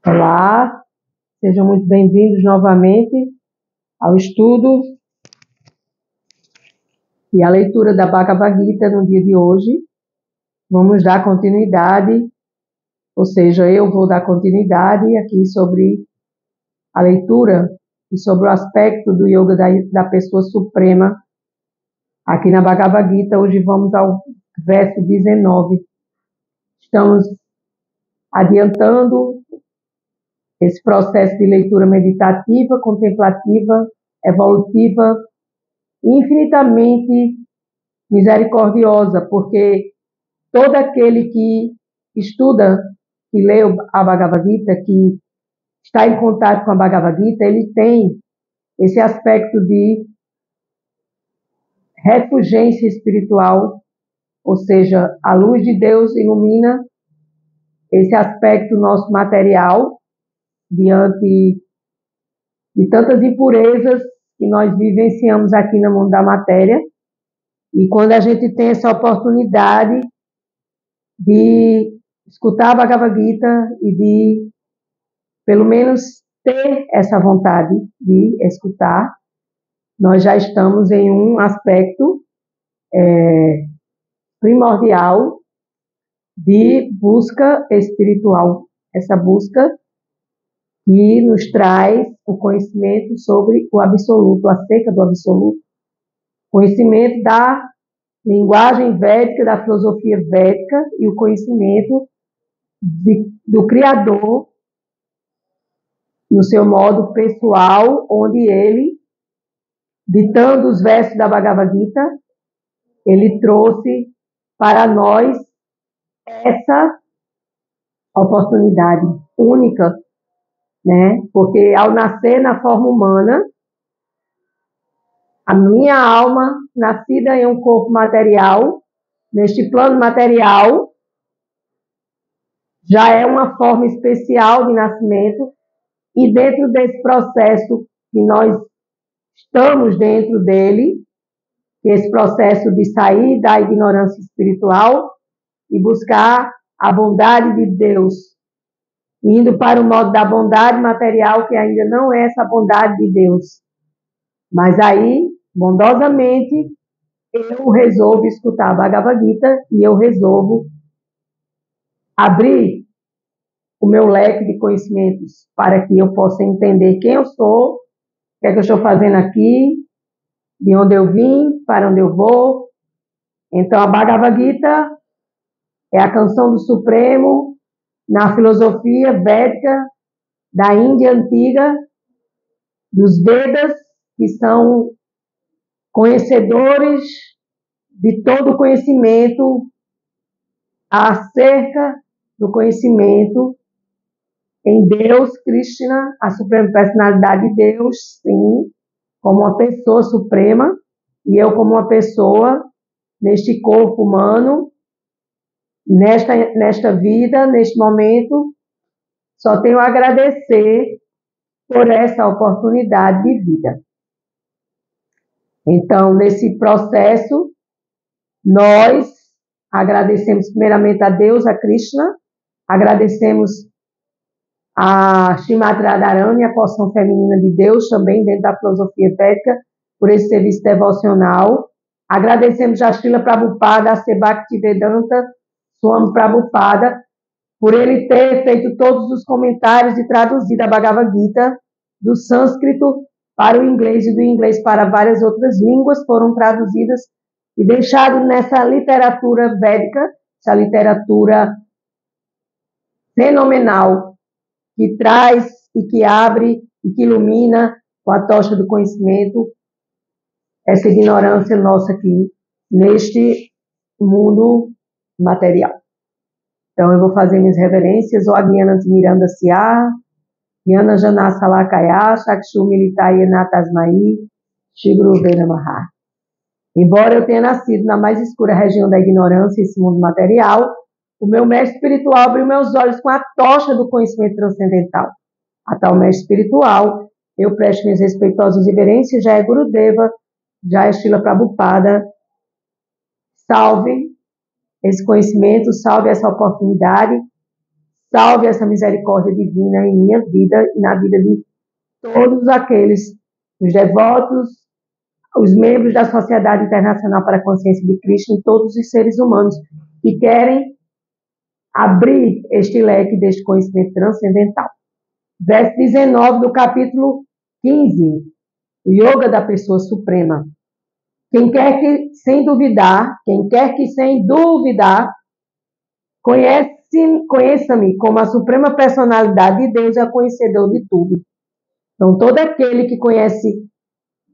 Olá, sejam muito bem-vindos novamente ao estudo e à leitura da Bhagavad Gita no dia de hoje. Vamos dar continuidade, ou seja, eu vou dar continuidade aqui sobre a leitura e sobre o aspecto do yoga da pessoa suprema aqui na Bhagavad Gita. Hoje vamos ao verso 19. Estamos adiantando esse processo de leitura meditativa, contemplativa, evolutiva, infinitamente misericordiosa, porque todo aquele que estuda e lê a Bhagavad Gita, que está em contato com a Bhagavad Gita, ele tem esse aspecto de refulgência espiritual, ou seja, a luz de Deus ilumina esse aspecto nosso material diante de tantas impurezas que nós vivenciamos aqui no mundo da matéria. E quando a gente tem essa oportunidade de escutar a Bhagavad Gita e de, pelo menos, ter essa vontade de escutar, nós já estamos em um aspecto primordial de busca espiritual. Essa busca que nos traz o conhecimento sobre o absoluto, acerca do absoluto, conhecimento da linguagem védica, da filosofia védica e o conhecimento do Criador no seu modo pessoal, onde ele, ditando os versos da Bhagavad Gita, ele trouxe para nós essa oportunidade única, né? Porque ao nascer na forma humana, a minha alma, nascida em um corpo material, neste plano material, já é uma forma especial de nascimento, e dentro desse processo que nós estamos dentro dele, esse processo de sair da ignorância espiritual e buscar a bondade de Deus, indo para o modo da bondade material, que ainda não é essa bondade de Deus. Mas aí, bondosamente, eu resolvo escutar a Bhagavad Gita e eu resolvo abrir o meu leque de conhecimentos para que eu possa entender quem eu sou, o que é que eu estou fazendo aqui, de onde eu vim, para onde eu vou. Então, a Bhagavad Gita é a canção do Supremo na filosofia védica da Índia antiga, dos Vedas, que são conhecedores de todo o conhecimento acerca do conhecimento em Deus, Krishna, a suprema personalidade de Deus, sim, como uma pessoa suprema, e eu como uma pessoa neste corpo humano, nesta vida, neste momento, só tenho a agradecer por essa oportunidade de vida. Então, nesse processo, nós agradecemos primeiramente a Deus, a Krishna, agradecemos a Srimati Radharani, a porção feminina de Deus, também dentro da filosofia védica, por esse serviço devocional. Agradecemos a Srila Prabhupada, a C. Bhaktivedanta Swami Prabhupada, por ele ter feito todos os comentários e traduzido a Bhagavad Gita do sânscrito para o inglês e do inglês para várias outras línguas, foram traduzidas e deixado nessa literatura védica, essa literatura fenomenal, que traz e que abre e que ilumina com a tocha do conhecimento essa ignorância nossa aqui neste mundo material. Então, eu vou fazer minhas reverências. O Agnana Miranda Siar, Yana Janasa Lakaya, Shakshu Militaya Natasmai, Shiguru Venamaha. Embora eu tenha nascido na mais escura região da ignorância, esse mundo material, o meu mestre espiritual abriu meus olhos com a tocha do conhecimento transcendental. A tal mestre espiritual, eu presto minhas respeitosas reverências, já é Gurudeva, já é Srila Prabhupada. Salve esse conhecimento, salve essa oportunidade, salve essa misericórdia divina em minha vida e na vida de todos aqueles, os devotos, os membros da Sociedade Internacional para a Consciência de Cristo e todos os seres humanos que querem abrir este leque deste conhecimento transcendental. Verso 19 do capítulo 15, o Yoga da Pessoa Suprema. Quem quer que sem duvidar, conheça-me como a suprema personalidade de Deus é conhecedor de tudo. Então, todo aquele que conhece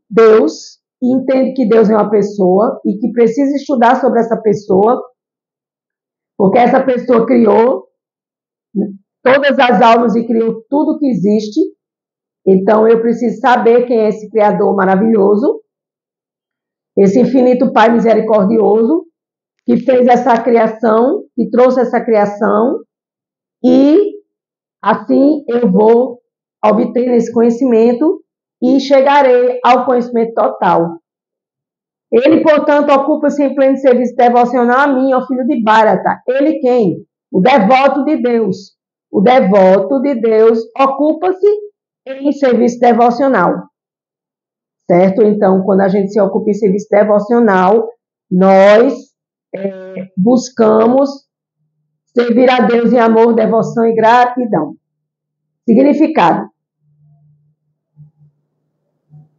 Deus e entende que Deus é uma pessoa e que precisa estudar sobre essa pessoa, porque essa pessoa criou todas as almas e criou tudo que existe. Então, eu preciso saber quem é esse Criador maravilhoso, esse infinito Pai misericordioso, que fez essa criação, que trouxe essa criação, e assim eu vou obter esse conhecimento e chegarei ao conhecimento total. Ele, portanto, ocupa-se em pleno serviço devocional a mim, ao filho de Bharata. Ele quem? O devoto de Deus. O devoto de Deus ocupa-se em serviço devocional. Certo? Então, quando a gente se ocupa em serviço devocional, nós buscamos servir a Deus em amor, devoção e gratidão. Significado.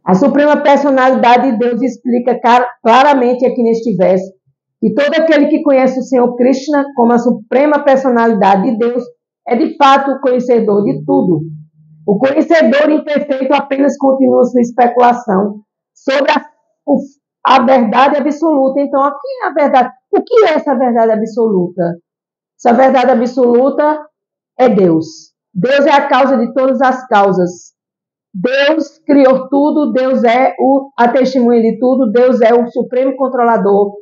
A Suprema Personalidade de Deus explica claramente aqui neste verso que todo aquele que conhece o Senhor Krishna como a Suprema Personalidade de Deus é de fato o conhecedor de tudo. O conhecedor imperfeito apenas continua sua especulação sobre a verdade absoluta. Então, aqui é a verdade. O que é essa verdade absoluta? Essa verdade absoluta é Deus. Deus é a causa de todas as causas. Deus criou tudo, Deus é a testemunha de tudo, Deus é o supremo controlador,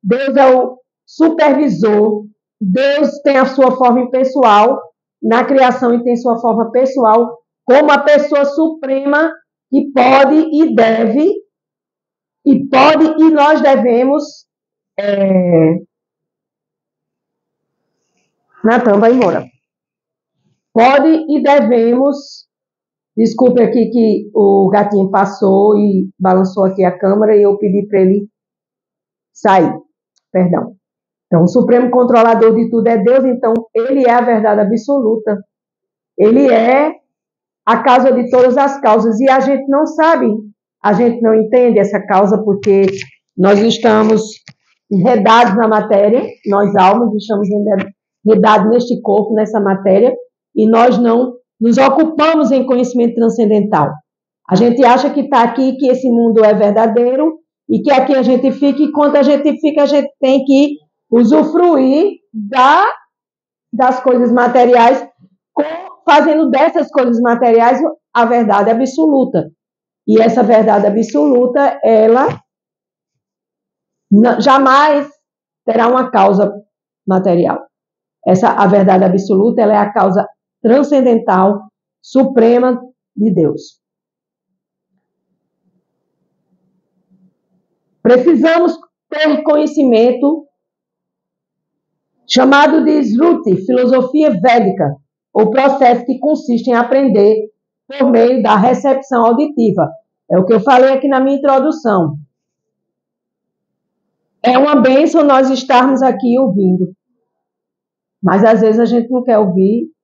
Deus é o supervisor, Deus tem a sua forma impessoal na criação e tem sua forma pessoal como a pessoa suprema que pode e deve, e nós devemos... Natan, vai embora. Pode e devemos... Desculpe aqui que o gatinho passou e balançou aqui a câmera e eu pedi para ele sair. Perdão. Então, o supremo controlador de tudo é Deus, então ele é a verdade absoluta. Ele é a causa de todas as causas. E a gente não sabe, a gente não entende essa causa porque nós estamos enredados na matéria, nós almas estamos enredados neste corpo, nessa matéria, e nós não nos ocupamos em conhecimento transcendental. A gente acha que está aqui, que esse mundo é verdadeiro e que aqui a gente fica, e quando a gente fica, a gente tem que usufruir das coisas materiais, fazendo dessas coisas materiais a verdade absoluta. E essa verdade absoluta, ela jamais terá uma causa material. A verdade absoluta, ela é a causa transcendental, suprema de Deus. Precisamos ter conhecimento chamado de Sruti, filosofia védica, ou processo que consiste em aprender por meio da recepção auditiva. É o que eu falei aqui na minha introdução. É uma bênção nós estarmos aqui ouvindo. Mas às vezes a gente não quer ouvir.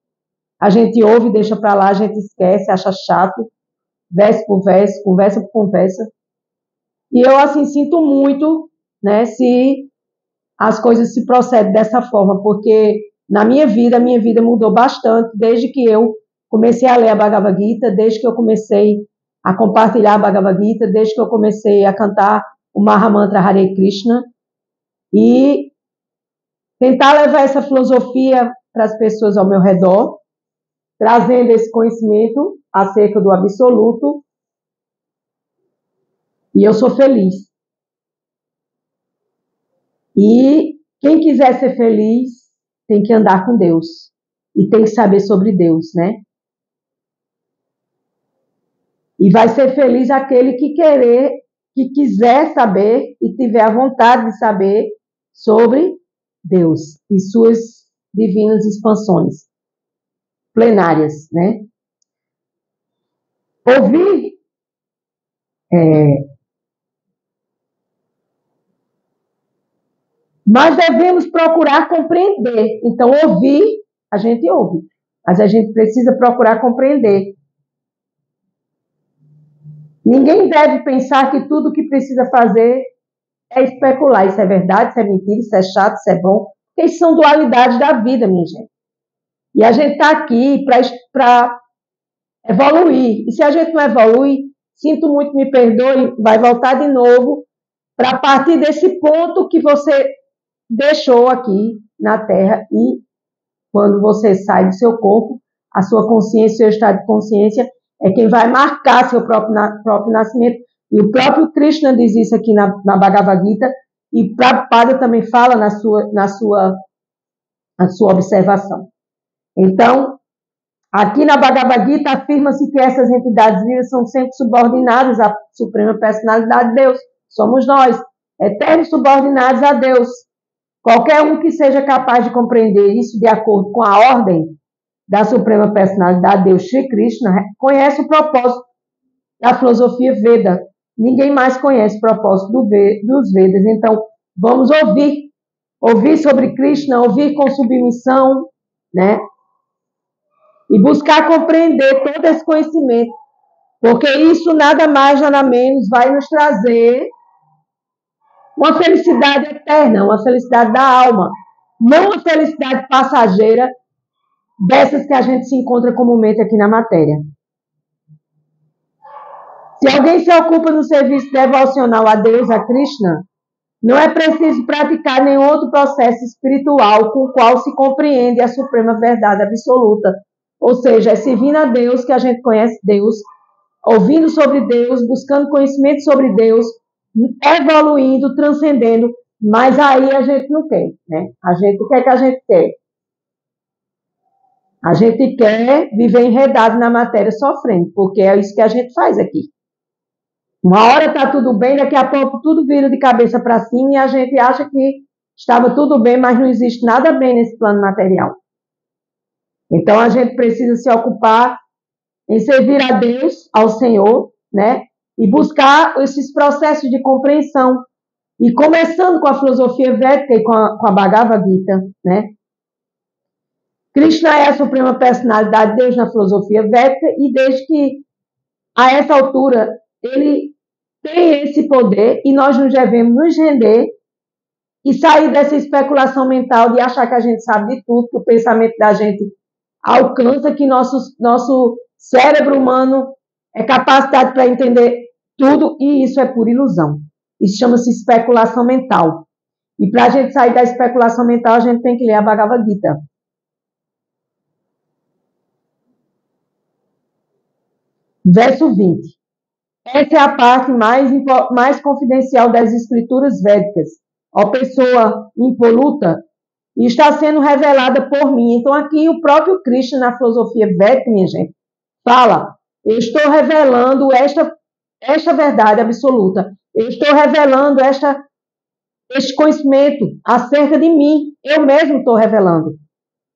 A gente ouve, deixa para lá, a gente esquece, acha chato, verso por verso, conversa por conversa. E eu, assim, sinto muito, né, se as coisas se procedem dessa forma, porque na minha vida mudou bastante desde que eu comecei a ler a Bhagavad Gita, desde que eu comecei a compartilhar a Bhagavad Gita, desde que eu comecei a cantar o Mahamantra Hare Krishna, e tentar levar essa filosofia para as pessoas ao meu redor, trazendo esse conhecimento acerca do absoluto, e eu sou feliz. E quem quiser ser feliz tem que andar com Deus e tem que saber sobre Deus, né? E vai ser feliz aquele que quiser saber e tiver a vontade de saber sobre Deus e suas divinas expansões. plenárias, né? Ouvir nós devemos procurar compreender. Então, ouvir, a gente ouve, mas a gente precisa procurar compreender. Ninguém deve pensar que tudo que precisa fazer é especular. Isso é verdade, isso é mentira, isso é chato, isso é bom. Porque isso são dualidades da vida, minha gente. E a gente está aqui para evoluir. E se a gente não evolui, sinto muito, me perdoe, vai voltar de novo para partir desse ponto que você deixou aqui na Terra. E quando você sai do seu corpo, a sua consciência, seu estado de consciência é quem vai marcar seu próprio nascimento. E o próprio Krishna diz isso aqui na Bhagavad Gita, e Prabhupada também fala na sua observação. Então, aqui na Bhagavad Gita afirma-se que essas entidades vivas são sempre subordinadas à Suprema Personalidade de Deus. Somos nós, eternos subordinados a Deus. Qualquer um que seja capaz de compreender isso de acordo com a ordem da Suprema Personalidade de Deus, Shri Krishna, conhece o propósito da filosofia Veda. Ninguém mais conhece o propósito dos Vedas. Então, vamos ouvir sobre Krishna, ouvir com submissão, né? E buscar compreender todo esse conhecimento, porque isso nada mais, nada menos vai nos trazer uma felicidade eterna, uma felicidade da alma, não uma felicidade passageira dessas que a gente se encontra comumente aqui na matéria. Se alguém se ocupa no serviço devocional a Deus, a Krishna, não é preciso praticar nenhum outro processo espiritual com o qual se compreende a suprema verdade absoluta. Ou seja, é servindo a Deus que a gente conhece Deus, ouvindo sobre Deus, buscando conhecimento sobre Deus, evoluindo, transcendendo, mas aí a gente não quer, né? O que é que a gente quer? A gente quer viver enredado na matéria sofrendo, porque é isso que a gente faz aqui. Uma hora está tudo bem, daqui a pouco tudo vira de cabeça para cima e a gente acha que estava tudo bem, mas não existe nada bem nesse plano material. Então a gente precisa se ocupar em servir a Deus, ao Senhor, né? E buscar esses processos de compreensão. E começando com a filosofia védica e com a Bhagavad Gita, né? Krishna é a suprema personalidade de Deus na filosofia védica e desde que a essa altura ele tem esse poder e nós nos devemos nos render e sair dessa especulação mental de achar que a gente sabe de tudo, que o pensamento da gente alcança, que nosso cérebro humano é capacitado para entender tudo, e isso é pura ilusão. Isso chama-se especulação mental. E para a gente sair da especulação mental, a gente tem que ler a Bhagavad Gita. Verso 20. Essa é a parte mais confidencial das escrituras védicas. Ó pessoa impoluta, e está sendo revelada por mim. Então aqui o próprio Krishna, na filosofia védica, minha gente, fala, eu estou revelando esta verdade absoluta. Eu estou revelando este conhecimento acerca de mim. Eu mesmo estou revelando.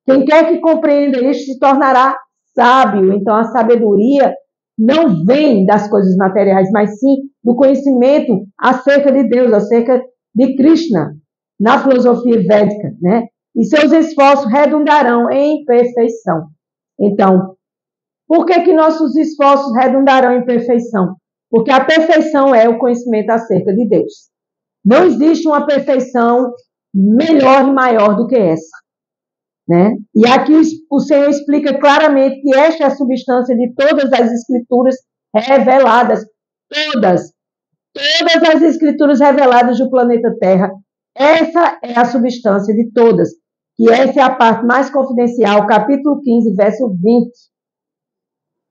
Quem quer que compreenda isso se tornará sábio. Então a sabedoria não vem das coisas materiais, mas sim do conhecimento acerca de Deus, acerca de Krishna, na filosofia védica, né? E seus esforços redundarão em perfeição. Então, por que nossos esforços redundarão em perfeição? Porque a perfeição é o conhecimento acerca de Deus. Não existe uma perfeição melhor e maior do que essa, né? E aqui o Senhor explica claramente que esta é a substância de todas as escrituras reveladas. Todas as escrituras reveladas do planeta Terra. Essa é a substância de todas. E essa é a parte mais confidencial, capítulo 15, verso 20.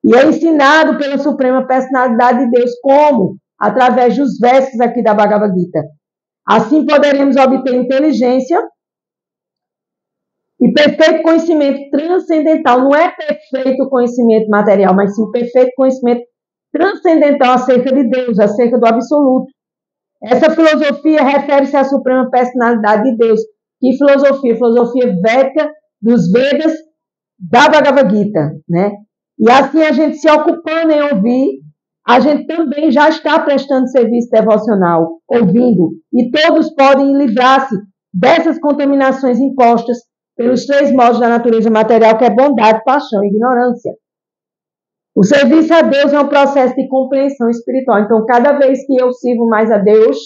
E é ensinado pela Suprema Personalidade de Deus como? Através dos versos aqui da Bhagavad Gita. Assim poderemos obter inteligência e perfeito conhecimento transcendental. Não é perfeito conhecimento material, mas sim perfeito conhecimento transcendental acerca de Deus, acerca do absoluto. Essa filosofia refere-se à Suprema Personalidade de Deus. Que filosofia? Filosofia védica dos Vedas da Bhagavad Gita, né? E assim a gente se ocupando em ouvir, a gente também já está prestando serviço devocional, ouvindo, e todos podem livrar-se dessas contaminações impostas pelos 3 modos da natureza material, que é bondade, paixão e ignorância. O serviço a Deus é um processo de compreensão espiritual. Então, cada vez que eu sirvo mais a Deus,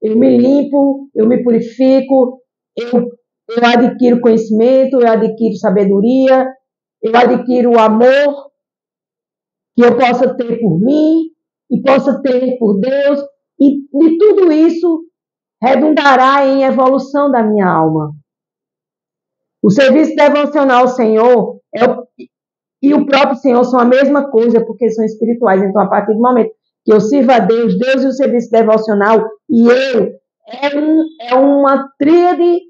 eu me limpo, eu me purifico, eu adquiro conhecimento, eu adquiro sabedoria, eu adquiro o amor que eu possa ter por mim e possa ter por Deus, e de tudo isso redundará em evolução da minha alma. O serviço devocional ao Senhor e o próprio Senhor são a mesma coisa, porque são espirituais. Então, a partir do momento que eu sirvo a Deus, Deus e o serviço devocional, e eu, é uma tríade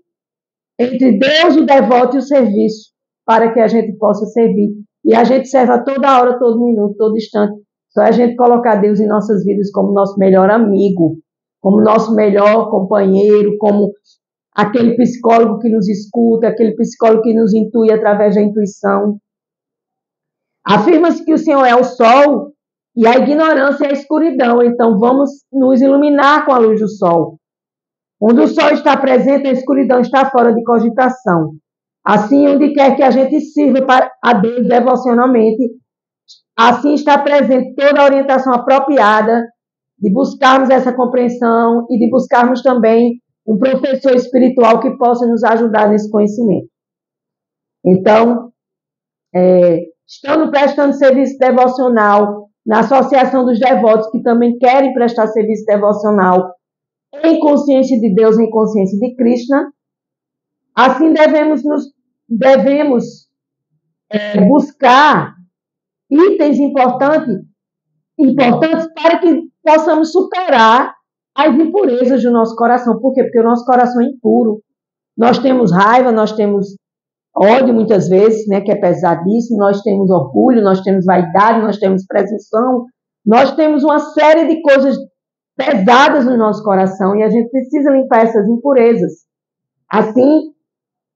entre Deus, o devoto e o serviço, para que a gente possa servir. E a gente serve a toda hora, todo minuto, todo instante. Só a gente colocar Deus em nossas vidas como nosso melhor amigo, como nosso melhor companheiro, como aquele psicólogo que nos escuta, aquele psicólogo que nos intui através da intuição. Afirma-se que o Senhor é o sol e a ignorância é a escuridão. Então vamos nos iluminar com a luz do sol. Onde o sol está presente, a escuridão está fora de cogitação. Assim, onde quer que a gente sirva a Deus devocionalmente, assim está presente toda a orientação apropriada de buscarmos essa compreensão e de buscarmos também um professor espiritual que possa nos ajudar nesse conhecimento. Então, estando prestando serviço devocional na Associação dos Devotos, que também querem prestar serviço devocional em consciência de Deus, em consciência de Krishna, assim devemos buscar itens importantes para que possamos superar as impurezas do nosso coração. Por quê? Porque o nosso coração é impuro. Nós temos raiva, nós temos ódio muitas vezes, né, que é pesadíssimo, nós temos orgulho, nós temos vaidade, nós temos presunção, nós temos uma série de coisas pesadas no nosso coração e a gente precisa limpar essas impurezas. Assim,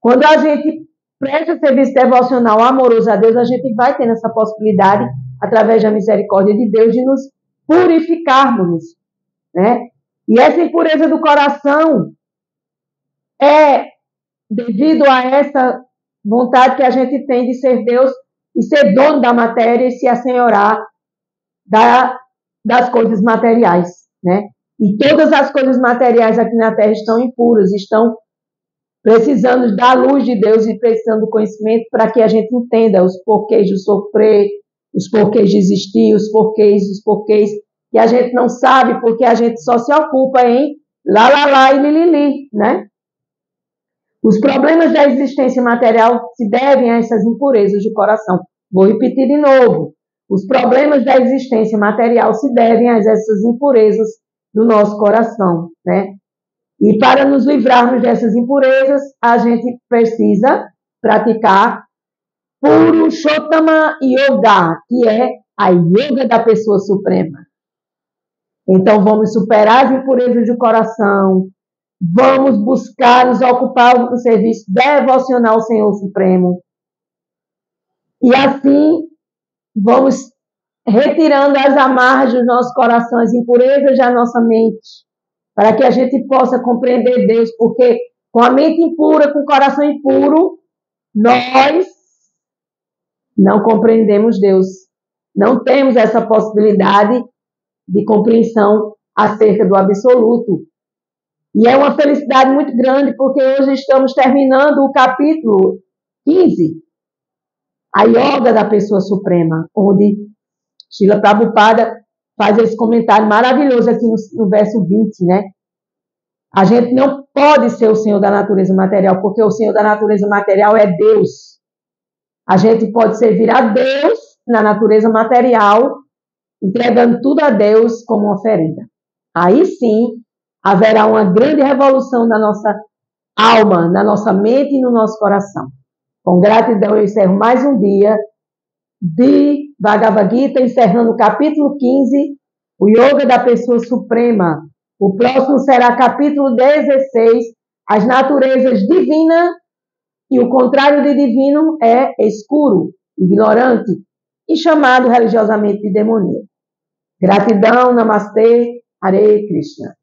quando a gente presta serviço devocional amoroso a Deus, a gente vai tendo essa possibilidade, através da misericórdia de Deus, de nos purificarmos, né? E essa impureza do coração é devido a essa vontade que a gente tem de ser Deus e ser dono da matéria e se assenhorar das coisas materiais, né? E todas as coisas materiais aqui na Terra estão impuras, estão precisando da luz de Deus e precisando do conhecimento para que a gente entenda os porquês de sofrer, os porquês de existir, os porquês, que a gente não sabe porque a gente só se ocupa em lá e lilili, né? Os problemas da existência material se devem a essas impurezas do coração. Vou repetir de novo. Os problemas da existência material se devem a essas impurezas do nosso coração, né? E para nos livrarmos dessas impurezas, a gente precisa praticar Purushottama Yoga, que é a yoga da pessoa suprema. Então, vamos superar as impurezas do coração, vamos buscar nos ocupar do serviço devocional ao Senhor Supremo. E assim, vamos retirando as amarras do nosso coração, as impurezas da nossa mente, para que a gente possa compreender Deus, porque com a mente impura, com o coração impuro, nós não compreendemos Deus. Não temos essa possibilidade de compreensão acerca do absoluto. E é uma felicidade muito grande, porque hoje estamos terminando o capítulo 15, a Yoga da Pessoa Suprema, onde Srila Prabhupada faz esse comentário maravilhoso aqui no verso 20, né? A gente não pode ser o Senhor da natureza material, porque o Senhor da natureza material é Deus. A gente pode servir a Deus na natureza material, entregando tudo a Deus como oferenda. Aí sim, haverá uma grande revolução na nossa alma, na nossa mente e no nosso coração. Com gratidão, eu encerro mais um dia de Bhagavad Gita, encerrando o capítulo 15, o Yoga da Pessoa Suprema. O próximo será capítulo 16, as naturezas divina E o contrário de divino é escuro, ignorante e chamado religiosamente de demoníaco. Gratidão, Namastê, Hare Krishna.